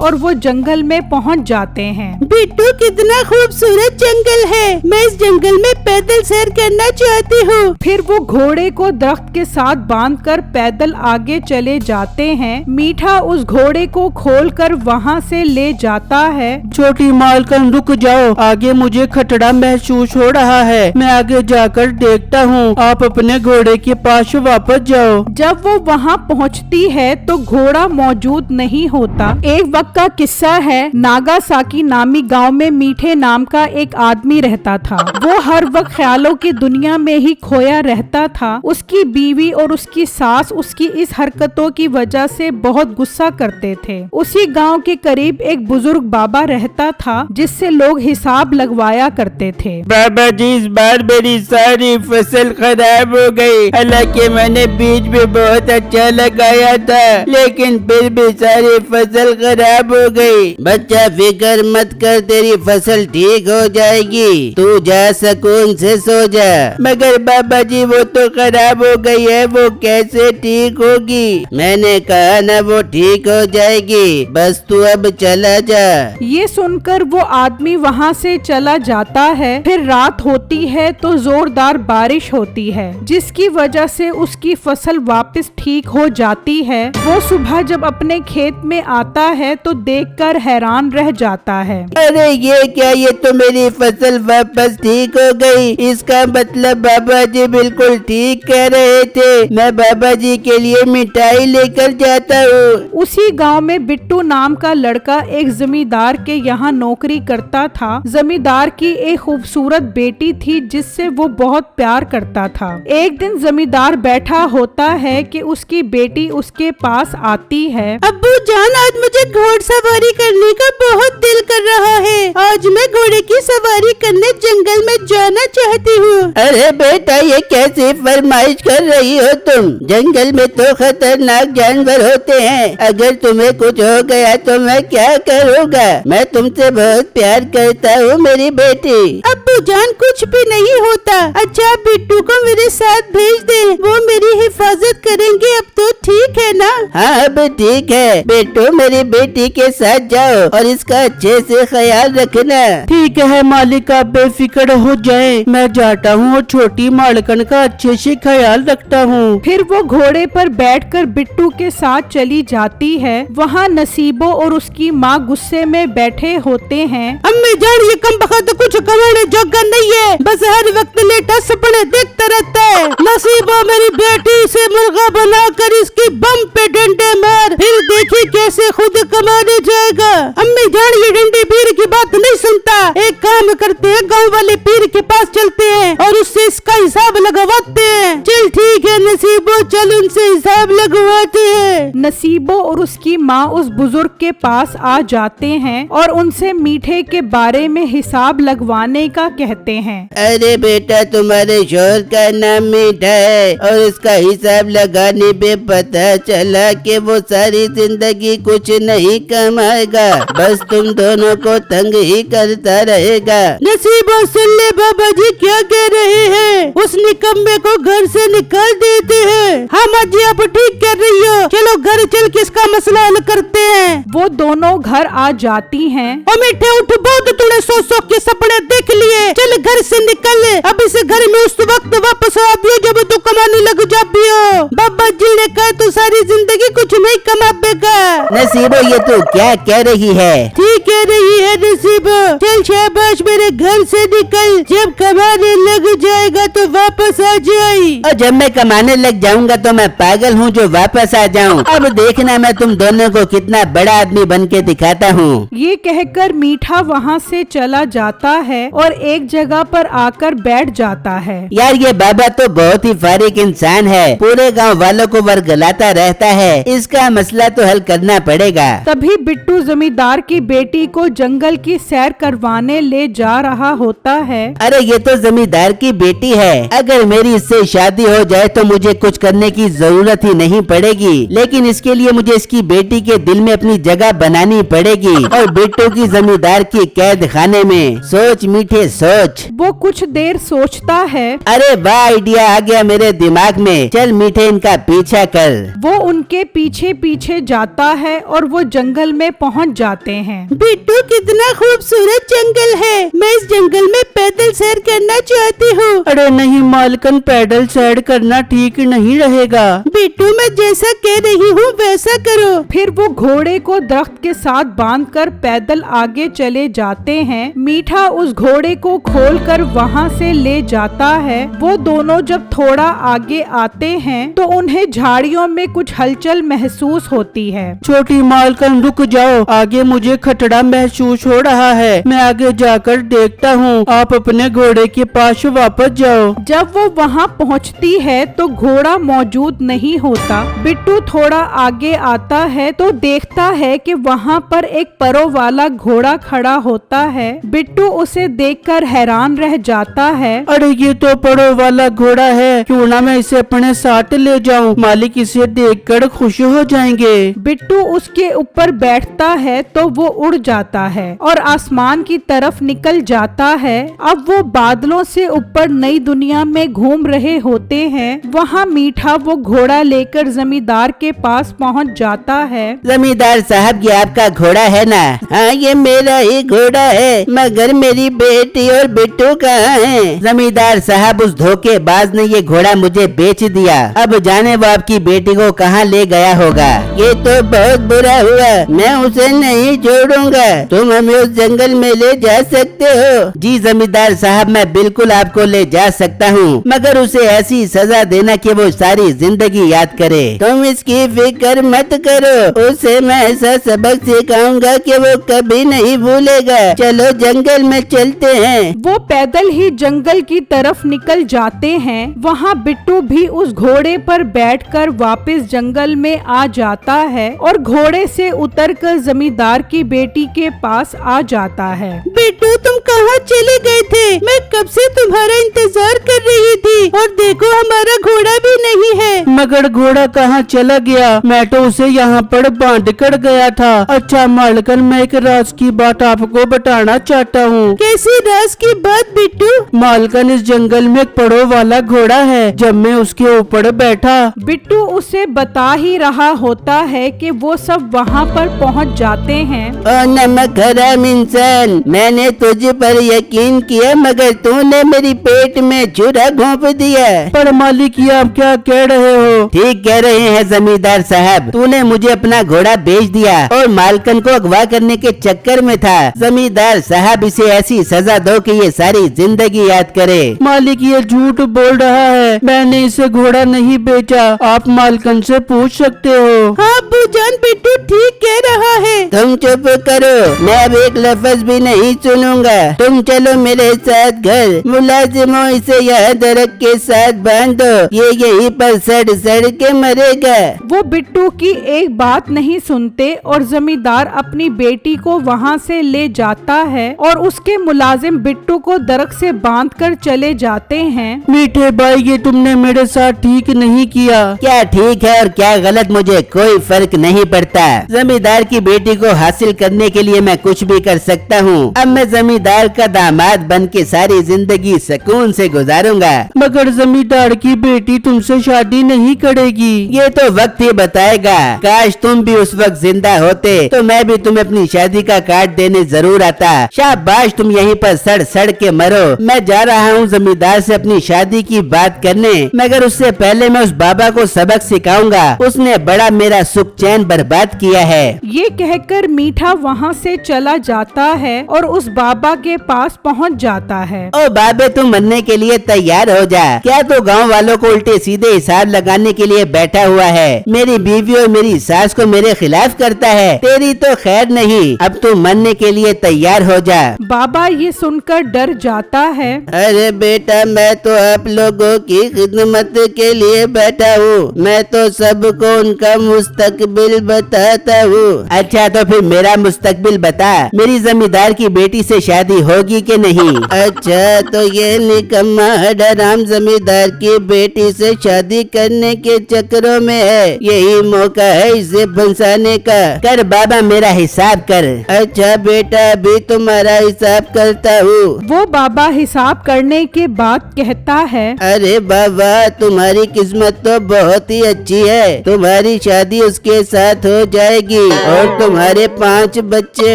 और वो जंगल में पहुंच जाते हैं। बिट्टू, कितना खूबसूरत जंगल है, मैं इस जंगल में पैदल सैर करना चाहती हूँ। फिर वो घोड़े को दरख्त के साथ बांधकर पैदल आगे चले जाते हैं। मीठा उस घोड़े को खोलकर वहाँ से ले जाता है। छोटी मालकिन, रुक जाओ, आगे मुझे खतरा महसूस हो रहा है, मैं आगे जाकर देखता हूँ, आप अपने घोड़े के पास वापस जाओ। जब वो वहाँ पहुँचती है तो घोड़ा मौजूद नहीं होता। एक वक्त का किस्सा है, नागासाकी नामी गांव में मीठे नाम का एक आदमी रहता था। वो हर वक्त ख्यालों की दुनिया में ही खोया रहता था। उसकी बीवी और उसकी सास उसकी इस हरकतों की वजह से बहुत गुस्सा करते थे। उसी गांव के करीब एक बुजुर्ग बाबा रहता था जिससे लोग हिसाब लगवाया करते थे। बाबा जी, इस बार मेरी सारी फसल खराब हो गई। हालांकि मैंने बीज भी बहुत अच्छा लगाया था, लेकिन फिर भी सारी फसल खराब हो गई। बच्चा, फिक्र मत कर, तेरी फसल ठीक हो जाएगी, तू जा सुकून से सो जा। मगर बाबा जी, वो तो खराब हो गई है, वो कैसे ठीक होगी? मैंने कहा ना, वो ठीक हो जाएगी, बस तू अब चला जा। ये सुनकर वो आदमी वहाँ से चला जाता है। फिर रात होती है तो जोरदार बारिश होती है, जिसकी वजह से उसकी फसल वापस ठीक हो जाती है। वो सुबह जब अपने खेत में आता है तो देखकर हैरान रह जाता है। अरे ये क्या, ये तो मेरी फसल वापस ठीक हो गई। इसका मतलब बाबा जी बिल्कुल ठीक कह रहे थे। मैं बाबा जी के लिए मिठाई लेकर जाता हूँ। उसी गांव में बिट्टू नाम का लड़का एक जमींदार के यहाँ नौकरी करता था। जमींदार की एक खूबसूरत बेटी थी जिससे वो बहुत प्यार करता था। एक दिन जमींदार बैठा होता है कि उसकी बेटी उसके पास आती है। अब्बू जान, आज मुझे घोड़सवारी करने का बहुत दिल कर रहा है। आज मैं घोड़े की सवारी करने जंगल में जाना चाहती हूँ। अरे बेटा, ये कैसी फरमाइश कर रही हो तुम? जंगल में तो खतरनाक जानवर होते हैं, अगर तुम्हें कुछ हो गया तो मैं क्या करूँगा? मैं तुमसे बहुत प्यार करता हूँ मेरी बेटी। अब्बू जान, कुछ भी नहीं होता। अच्छा, बिट्टू को मेरे साथ भेज दे, वो मेरी हिफाजत करेंगे। अब तो ठीक है ना? हाँ, अब ठीक है। बिट्टू, मेरी बेटी के साथ जाओ और इसका अच्छे से ख्याल रखना। ठीक है मालिक, आप बेफिक्र हो जाए, मैं जाता हूँ और छोटी मालकन का अच्छे से ख्याल रखता हूँ। फिर वो घोड़े पर बैठकर बिट्टू के साथ चली जाती है। वहाँ नसीबो और उसकी माँ गुस्से में बैठे होते हैं। अम्मी जान, ये कम बखत कुछ कमाने जोगा नहीं है, बस हर वक्त लेटा सपने देखता रहता है। नसीबो, मेरी बेटी से मुर्गा बनाकर इसकी बम पे डंडे मार, फिर देखी कैसे खुद कमाने जाएगा। अम्मी जान, ये डंडे पीर की बात नहीं सुनता। एक काम करते हैं, गांव वाले पीर के पास चलते हैं और उससे इसका हिसाब लगवाते हैं। चल ठीक है नसीबो, चल उनसे हिसाब लगवाते हैं। नसीबो और उसकी माँ उस बुजुर्ग के पास आ जाते हैं और उनसे मीठे के बारे में हिसाब लगवाने का कहते हैं। अरे बेटा, तुम्हारे शोहर का नाम मीठा है और उसका हिसाब लगाने पे पता चला कि वो सारी जिंदगी कुछ नहीं कमाएगा, बस तुम दोनों को तंग ही करता रहेगा। नसीबो, सुन ले बाबा जी क्या कह रहे हैं, उस निकम्मे को घर से निकाल देते हैं। हाँ माँ जी, आप ठीक कह रही हो, चलो घर चल के इसका मसला हल करते हैं। वो दोनों घर आ जाती हैं। ओ मीठे उठ, बहुत तूने सोच के सपने देख लिए, चल घर से निकल। अब इस घर में उस वक्त वापस आबियो जब तू कमाने लग जाबियो। बाबा जी ने कहा तू सारी जिंदगी कुछ नहीं कमा पेगा। नसीबो, ये तू क्या कह रही है? ठीक कह रही है नसीबो, चल शाबाश, मेरे घर से निकल, जब कमाने लग जाएगा तो वापस आ जाई। और जब मैं कमाने लग जाऊंगा तो मैं पागल हूँ जो वापस आ जाऊँ? अब देखना मैं तुम दोनों को कितना बड़ा आदमी बन के दिखाता हूँ। ये कहकर मीठा वहाँ से चला जाता है और एक जगह पर आकर बैठ जाता है। यार, ये बाबा तो बहुत ही फारिक इंसान है, पूरे गांव वालों को वर्गलाता रहता है, इसका मसला तो हल करना पड़ेगा। तभी बिट्टू जमींदार की बेटी को जंगल की सैर करवाने ले जा रहा होता है। अरे ये तो जमींदार की बेटी है, अगर मेरी इससे शादी हो जाए तो मुझे कुछ करने की जरूरत ही नहीं पड़ेगी, लेकिन इसके लिए मुझे इसकी बेटी के दिल में अपनी जगह बनानी पड़ेगी और बिट्टू की जमींदार की कैद खाने में। सोच मीठे, सोच। वो कुछ देर सोचता है। अरे वाह, आइडिया आ गया मेरे दिमाग में, चल मीठे इनका पीछा कर। वो उनके पीछे पीछे जाता है और वो जंगल में पहुंच जाते हैं। बिट्टू कितना खूबसूरत जंगल है, मैं इस जंगल में पैदल सैर करना चाहती हूँ। अरे नहीं मालकन, पैदल सैर करना ठीक नहीं रहेगा। बिट्टू मैं जैसा कह रही हूँ वैसा करो। फिर वो घोड़े को दरख्त के साथ बांधकर पैदल आगे चले जाते हैं। मीठा उस घोड़े को खोलकर वहाँ से ले जाता है। वो दोनों जब थोड़ा आगे आते हैं तो उन्हें झाड़ियों में कुछ हलचल महसूस होती है। छोटी मालकन रुक जाओ, आगे मुझे खतरा महसूस हो रहा है, मैं आगे जाकर देखता हूँ। आप अपने घोड़े के पास वापस जाओ। जब वो वहाँ पहुँचती है तो घोड़ा मौजूद नहीं होता। बिट्टू थोड़ा आगे आता है तो देखता है कि वहाँ पर एक परों वाला घोड़ा खड़ा होता है। बिट्टू उसे देखकर हैरान रह जाता है। अरे ये तो परों वाला घोड़ा है, क्यों ना मैं इसे अपने साथ ले जाऊं, मालिक इसे देखकर खुश हो जाएंगे। बिट्टू उसके ऊपर बैठता है तो वो उड़ जाता है और आसमान की तरफ निकल जाता है। अब वो बादलों से ऊपर नई दुनिया में घूम रहे होते हैं। वहाँ मीठा वो घोड़ा लेकर जमींदार के पास पहुँच जाता है। जमींदार साहब ये आपका घोड़ा है ना? हाँ ये मेरा ही घोड़ा है, मगर मेरी बेटी और बिट्टू कहाँ है? जमींदार साहब उस धोखेबाज ने ये घोड़ा मुझे बेच दिया, अब जाने वो आपकी बेटी को कहाँ ले गया होगा। ये तो बहुत बुरा हुआ, मैं उसे नहीं छोड़ूंगा, तुम हमें उस जंगल में ले जा सकते हो। जी जमींदार साहब मैं बिल्कुल आपको ले जा सकता हूँ, मगर उसे ऐसी सजा देना कि वो सारी जिंदगी याद करे। तुम इसकी फिक्र मत करो, उसे मैं ऐसा सबक सिखाऊंगा कि वो कभी नहीं भूलेगा। चलो जंगल में चलते हैं। वो पैदल ही जंगल की तरफ निकल जाते हैं। वहाँ बिट्टू भी उस घोड़े पर बैठकर वापस जंगल में आ जाता है और घोड़े से उतरकर जमींदार की बेटी के पास आ जाता है। बिट्टू तुम कहाँ चले गए थे? मैं कब से तुम्हारा इंतजार कर रही थी और देखो हमारा घोड़ा भी नहीं है। मगर घोड़ा कहाँ चला गया? मैं तो उसे यहाँ पर बांध कर गया था। अच्छा मालकन, मैं एक राज की बात आपको बताना चाहता हूँ। कैसी राज की बात बिट्टू? मालकन इस जंगल में एक पड़ों वाला घोड़ा है, जब मैं उसके ऊपर बैठा। बिट्टू उसे बता ही रहा होता है कि वो सब वहाँ पर पहुँच जाते हैं। ओ नमक हराम इंसान, मैंने तुझ पर यकीन किया मगर तूने मेरी पेट में छुरा घोंप दिया। पर मालिक ये आप क्या कह रहे हो? ठीक कह रहे हैं जमींदार साहब, तूने मुझे अपना घोड़ा बेच दिया और मालकन को अगवा करने के चक्कर में था। जमींदार साहब इसे ऐसी सजा दो कि ये सारी जिंदगी याद करे। मालिक ये झूठ बोल रहा है, मैंने इसे घोड़ा नहीं बेचा, आप मालकन से पूछ सकते हो। हाँ अब्बूजान बिट्टू ठीक कह रहा है। तुम चुप करो, मैं अब एक लफ्ज भी नहीं सुनूंगा। तुम चलो मेरे साथ घर, मुलाजिमों इसे यहाँ दरख्त के साथ बांध दो, ये यहीं पर सड़ सड़ के मरेगा। वो बिट्टू की एक बात नहीं सुनते और जमींदार अपनी बेटी को वहाँ से ले जाता है और उसके मुलाजिम बिट्टू को दरख्त से बांधकर चले जाते हैं। मीठे भाई ये तुमने मेरे साथ ठीक नहीं किया। क्या ठीक है और क्या गलत मुझे कोई फर्क नहीं पड़ता। जमींदार की बेटी को हासिल करने के लिए मैं कुछ भी कर सकता हूँ। अब मैं जमींदार का दामाद बन के सारी जिंदगी सुकून से गुजारूंगा। मगर जमींदार की बेटी तुमसे शादी नहीं करेगी। ये तो वक्त ही बताएगा। काश तुम भी उस वक्त जिंदा होते तो मैं भी तुम्हें अपनी शादी का कार्ड देने जरूर आता। शाबाश तुम यहीं पर सड़ सड़ के मरो। मैं जा रहा हूँ जमींदार से अपनी शादी की बात करने, मगर उससे पहले मैं उस बाबा को सबक सिखाऊंगा, उसने बड़ा मेरा सुख चैन बर्बाद किया है। ये कहकर मीठा वहाँ से चला जाता है और उस बाबा के पास पहुँच जाता है। ओ बाबे तुम मरने के लिए तैयार हो जा। क्या तो गांव वालों को उल्टे सीधे हिसाब लगाने के लिए बैठा हुआ है? मेरी बीवी और मेरी सास को मेरे खिलाफ करता है। तेरी तो खैर नहीं, अब तू मरने के लिए तैयार हो जा। बाबा ये सुनकर डर जाता है। अरे बेटा मैं तो आप लोगों की खिदमत के लिए बैठा हूँ, मैं तो सबको उनका मुस्तकबिल बताता हूँ। अच्छा तो फिर मेरा मुस्तकबिल बता, मेरी जमींदार की बेटी से शादी होगी कि नहीं? अच्छा तो ये निकम्मा हराम जमींदार की बेटी से शादी करने के चक्करों में है, यही मौका है इसे फंसाने का। कर बाबा मेरा हिसाब कर। अच्छा बेटा अभी तुम्हारा हिसाब करता हूँ। वो बाबा हिसाब करने के बाद कहता है, अरे बाबा तुम्हारी किस्मत तो बहुत ही अच्छी है, तुम्हारी शादी उस उसके साथ हो जाएगी और तुम्हारे 5 बच्चे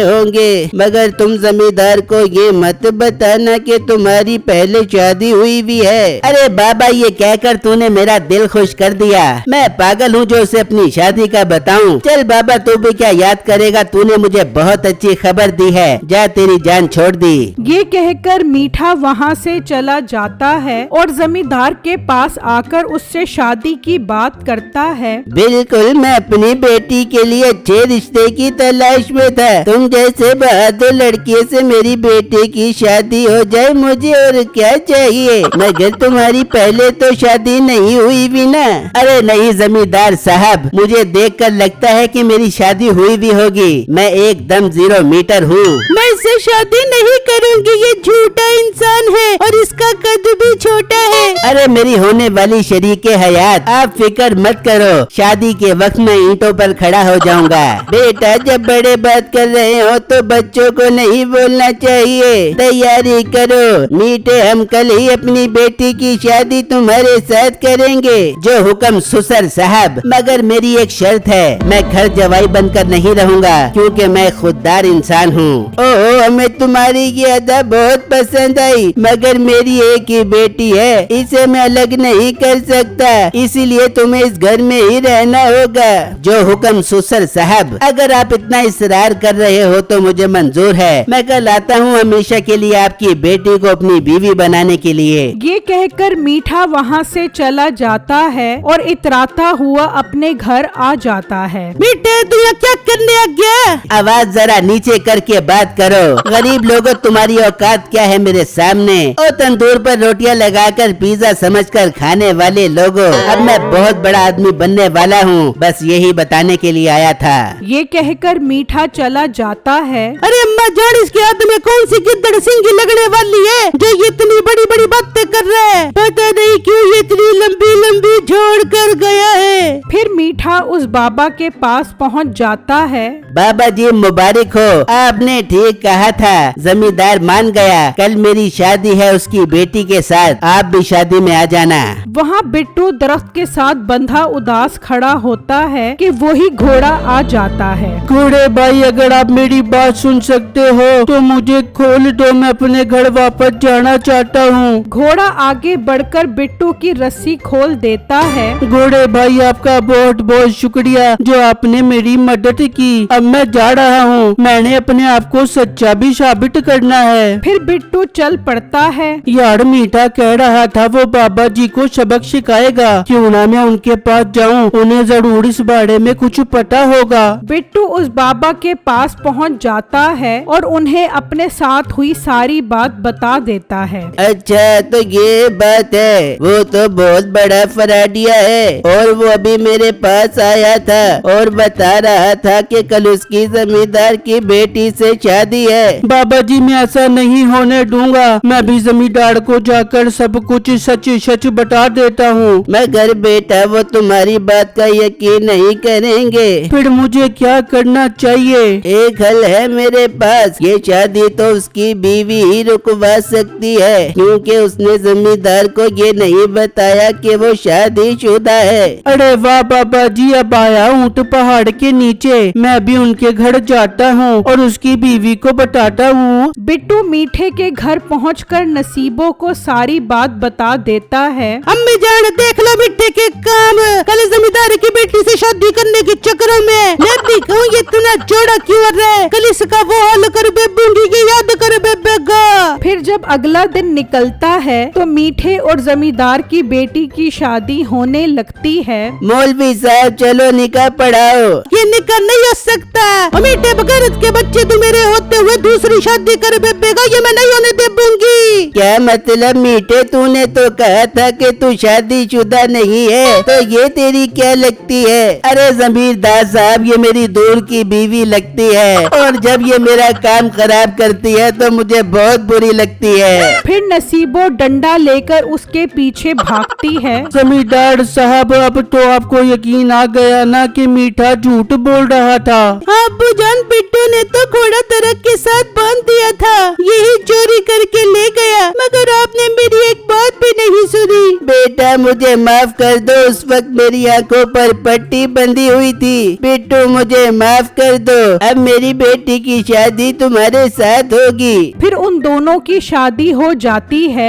होंगे। मगर तुम जमींदार को ये मत बताना कि तुम्हारी पहले शादी हुई भी है। अरे बाबा, ये कहकर तूने मेरा दिल खुश कर दिया। मैं पागल हूँ जो उसे अपनी शादी का बताऊं। चल बाबा, तू भी क्या याद करेगा, तूने मुझे बहुत अच्छी खबर दी है। जा, तेरी जान छोड़ दी। ये कहकर मीठा वहाँ से चला जाता है और जमींदार के पास आकर उससे शादी की बात करता है। बिल्कुल, मैं अपनी बेटी के लिए अच्छे रिश्ते की तलाश में था। तुम जैसे बहादुर लड़की से मेरी बेटी की शादी हो जाए, मुझे और क्या चाहिए। मगर तुम्हारी पहले तो शादी नहीं हुई भी ना। अरे नहीं जमींदार साहब, मुझे देखकर लगता है कि मेरी शादी हुई भी होगी। मैं एकदम 0 मीटर हूँ। मैं इससे शादी नहीं करूंगी, ये झूठा इंसान है और इसका कद भी छोटा है। अरे मेरी होने वाली शरीके हयात, आप फिक्र मत करो, शादी के वक्त मैं ईंटों पर खड़ा हो जाऊंगा। बेटा, जब बड़े बात कर रहे हो तो बच्चों को नहीं बोलना चाहिए। तैयारी करो मीठे, हम कल ही अपनी बेटी की शादी तुम्हारे साथ करेंगे। जो हुक्म सुसर साहब। मगर मेरी एक शर्त है, मैं घर जवाई बनकर नहीं रहूंगा क्योंकि मैं खुददार इंसान हूँ। ओह, हमें तुम्हारी ये अदा बहुत पसंद आई, मगर मेरी एक ही बेटी है, इसे मैं अलग नहीं कर सकता, इसीलिए तुम्हें इस घर में ही रहना होगा। जो हुक्म सुसर साहब। अगर आप इतना इसरार कर रहे हो तो मुझे मंजूर है। मैं कल आता हूँ हमेशा के लिए आपकी बेटी को अपनी बीवी बनाने के लिए। ये कहकर मीठा वहाँ से चला जाता है और इतराता हुआ अपने घर आ जाता है। बेटे, तू यहाँ क्या करने आ गया? आवाज जरा नीचे करके बात करो। गरीब लोगों, तुम्हारी औकात क्या है मेरे सामने? और तंदूर पर रोटियां लगाकर पिज्जा समझकर खाने वाले लोगों, अब मैं बहुत बड़ा आदमी बनने वाला हूँ। बस यही बताने के लिए आया था। ये कहकर मीठा चला जाता है। अरे अम्मा जान, इसके हाथ में कौन सी गिद्दड़ सिंगी लगने वाली है जो ये इतनी बड़ी बड़ी बातें कर रहा है? पता नहीं क्यों ये इतनी लंबी लंबी छोड़ कर गया है। फिर मीठा उस बाबा के पास पहुँच जाता है। बाबा जी मुबारक हो, आपने ठीक कहा था, जमींदार मान गया। कल मेरी शादी है उसकी बेटी के साथ, आप भी शादी में आ जाना। वहाँ बिट्टू दरख्त के साथ बंधा उदास खड़ा होता है कि वही घोड़ा आ जाता है। घोड़े भाई, अगर आप मेरी बात सुन सकते हो तो मुझे खोल दो, मैं अपने घर वापस जाना चाहता हूँ। घोड़ा आगे बढ़कर बिट्टू की रस्सी खोल देता है। घोड़े भाई, आपका बहुत बहुत शुक्रिया जो आपने मेरी मदद की। अब मैं जा रहा हूँ, मैंने अपने आप को सच्चा भी साबित करना है। फिर बिट्टू चल पड़ता है। यार, मीठा कह रहा था वो बाबा जी को सबक सिखाएगा, क्यों ना मैं उनके पास जाऊँ, उन्हें जरूर इस बारे में कुछ पता होगा। बिट्टू उस बाबा के पास पहुंच जाता है और उन्हें अपने साथ हुई सारी बात बता देता है। अच्छा, तो ये बात है, वो तो बहुत बड़ा फराडिया है और वो अभी मेरे पास आया था और बता रहा था कि कल उसकी जमींदार की बेटी से शादी है। बाबा जी, मैं ऐसा नहीं होने दूंगा, मैं भी जमींदार को जाकर सब कुछ सच सच बता देता हूँ। मगर बेटा, वो तुम्हारी बात का यकीन नहीं करेंगे। फिर मुझे क्या करना चाहिए? एक हल है मेरे पास, ये शादी तो उसकी बीवी ही रुकवा सकती है क्योंकि उसने जमींदार को ये नहीं बताया कि वो शादीशुदा है। अरे वाह बाबा जी, अब आया हूँ तो पहाड़ के नीचे, मैं भी उनके घर जाता हूँ और उसकी बीवी को बताता हूँ। बिट्टू मीठे के घर पहुंचकर नसीबो को सारी बात बता देता है। अम्मी जान, देख लो मिट्टी के काम, कल जमींदार की बेटी से शादी करने के चक्कर में मैं भी कहूँ ये इतना चौड़ा क्यों है? कल इसका वो हाल कर बेबूंगी की याद कर बेबेगा। फिर जब अगला दिन निकलता है तो मीठे और जमींदार की बेटी की शादी होने लगती है। मौलवी साहब, चलो निकाह पढ़ाओ। ये निकाह नहीं हो सकता, मीठे बगैरत के बच्चे तो मेरे होते हुए दूसरी शादी कर बेबेगा, ये मैं नहीं होने देबूंगी। क्या मतलब मीठे, तूने तो कहा था कि तू शादीशुदा नहीं है, तो ये तेरी क्या लगती है? अरे जमींदार साहब, ये मेरी दूर की बीवी लगती है और जब ये मेरा मेरा काम खराब करती है तो मुझे बहुत बुरी लगती है। फिर नसीबो डंडा लेकर उसके पीछे भागती है। जमींदार साहब, अब तो आपको यकीन आ गया ना कि मीठा झूठ बोल रहा था। अब्बू जान, बिट्टू ने तो घोड़ा ट्रक के साथ बांध दिया था, यही चोरी करके ले गया, मगर आपने मेरी एक बात भी नहीं सुनी। बेटा मुझे माफ कर दो, उस वक्त मेरी आंखों पर पट्टी बंधी हुई थी। बिट्टू मुझे माफ कर दो, अब मेरी बेटी की शादी तुम्हारे साथ होगी। फिर उन दोनों की शादी हो जाती है।